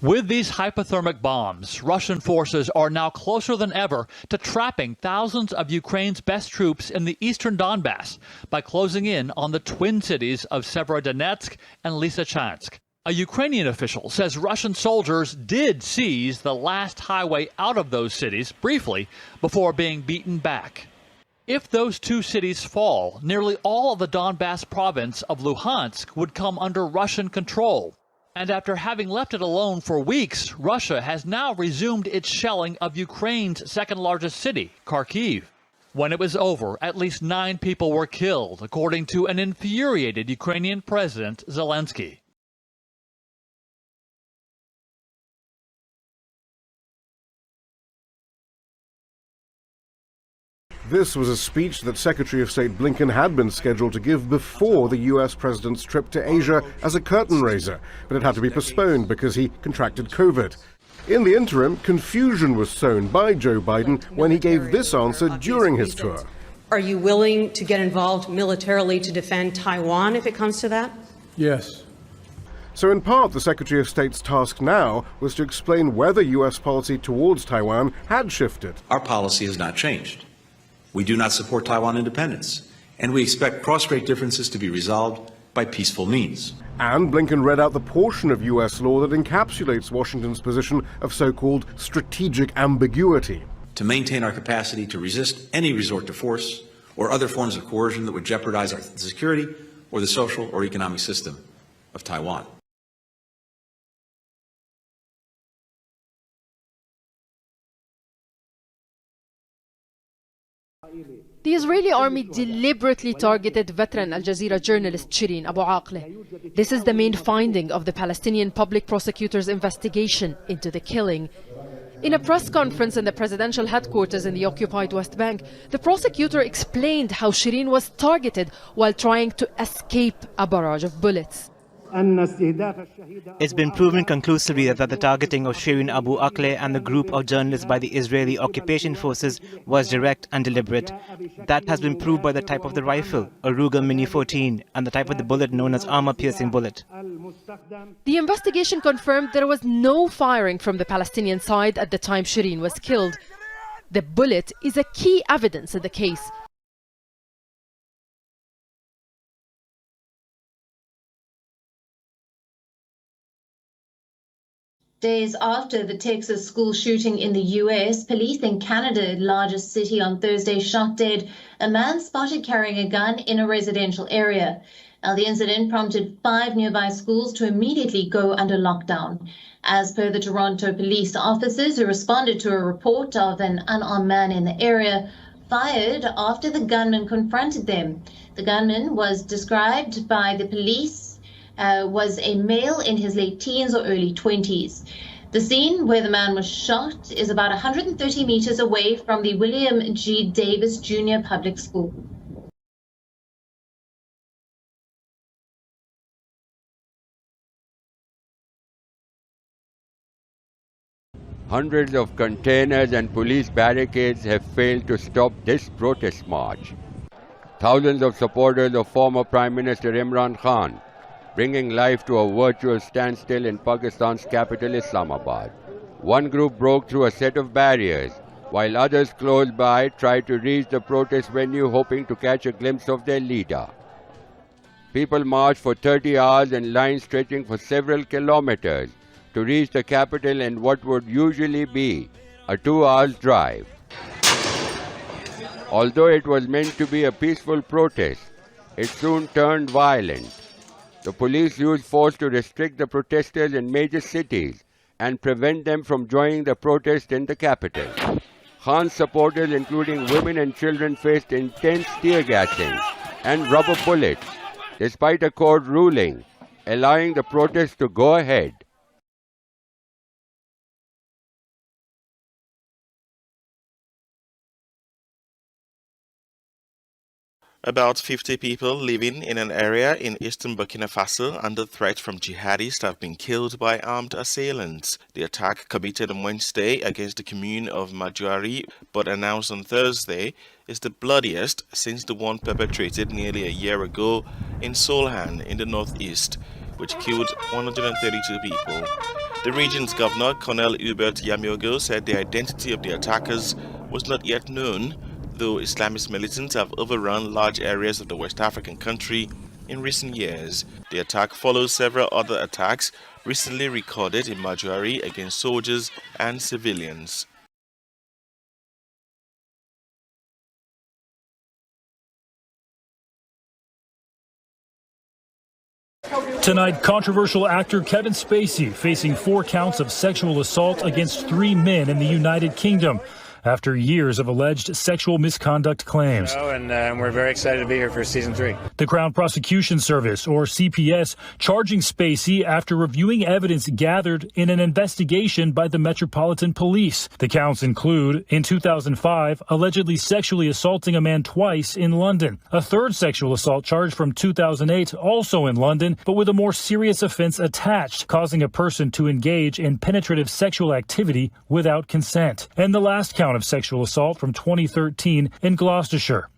With these hypothermic bombs, Russian forces are now closer than ever to trapping thousands of Ukraine's best troops in the eastern Donbas by closing in on the twin cities of Severodonetsk and Lysychansk. A Ukrainian official says Russian soldiers did seize the last highway out of those cities briefly before being beaten back. If those two cities fall, nearly all of the Donbas province of Luhansk would come under Russian control. And after having left it alone for weeks, Russia has now resumed its shelling of Ukraine's second-largest city, Kharkiv. When it was over, at least 9 people were killed, according to an infuriated Ukrainian President Zelenskyy. This was a speech that Secretary of State Blinken had been scheduled to give before the US president's trip to Asia as a curtain raiser, but it had to be postponed because he contracted COVID. In the interim, confusion was sown by Joe Biden when he gave this answer during his tour. Are you willing to get involved militarily to defend Taiwan if it comes to that? Yes. So in part, the Secretary of State's task now was to explain whether US policy towards Taiwan had shifted. Our policy has not changed. We do not support Taiwan independence, and we expect cross-strait differences to be resolved by peaceful means. And Blinken read out the portion of US law that encapsulates Washington's position of so-called strategic ambiguity. To maintain our capacity to resist any resort to force or other forms of coercion that would jeopardize our security or the social or economic system of Taiwan. The Israeli army deliberately targeted veteran Al Jazeera journalist Shireen Abu Akleh. This is the main finding of the Palestinian public prosecutor's investigation into the killing. In a press conference in the presidential headquarters in the occupied West Bank, the prosecutor explained how Shireen was targeted while trying to escape a barrage of bullets. It's been proven conclusively that the targeting of Shireen Abu Akleh and the group of journalists by the Israeli occupation forces was direct and deliberate. That has been proved by the type of the rifle, a Ruger Mini 14, and the type of the bullet known as armor-piercing bullet. The investigation confirmed there was no firing from the Palestinian side at the time Shireen was killed. The bullet is a key evidence in the case. Days after the Texas school shooting in the U.S., police in Canada's largest city on Thursday shot dead a man spotted carrying a gun in a residential area. Now, the incident prompted 5 nearby schools to immediately go under lockdown. As per the Toronto police officers who responded to a report of an unarmed man in the area, fired after the gunman confronted them. The gunman was described by the police was a male in his late teens or early 20s. The scene where the man was shot is about 130 meters away from the William G. Davis Jr. Public School. Hundreds of containers and police barricades have failed to stop this protest march. Thousands of supporters of former Prime Minister Imran Khan bringing life to a virtual standstill in Pakistan's capital Islamabad. One group broke through a set of barriers, while others close by tried to reach the protest venue hoping to catch a glimpse of their leader. People marched for 30 hours in lines stretching for several kilometers to reach the capital in what would usually be a 2-hour drive. Although it was meant to be a peaceful protest, it soon turned violent. The police used force to restrict the protesters in major cities and prevent them from joining the protest in the capital. Khan's supporters, including women and children, faced intense tear gassing and rubber bullets, despite a court ruling allowing the protest to go ahead. About 50 people living in an area in eastern Burkina Faso under threat from jihadists have been killed by armed assailants. The attack, committed on Wednesday against the commune of Majuari but announced on Thursday, is the bloodiest since the one perpetrated nearly a year ago in Solhan in the northeast, which killed 132 people. The region's governor, Colonel Hubert Yamiogo, said the identity of the attackers was not yet known, though Islamist militants have overrun large areas of the West African country in recent years. The attack follows several other attacks recently recorded in Majuari against soldiers and civilians. Tonight, controversial actor Kevin Spacey facing 4 counts of sexual assault against 3 men in the United Kingdom after years of alleged sexual misconduct claims. And we're very excited to be here for season 3. The Crown Prosecution Service, or CPS, charging Spacey after reviewing evidence gathered in an investigation by the Metropolitan Police. The counts include, in 2005, allegedly sexually assaulting a man twice in London. A third sexual assault charge from 2008, also in London, but with a more serious offense attached, causing a person to engage in penetrative sexual activity without consent. And the last count of sexual assault from 2013 in Gloucestershire.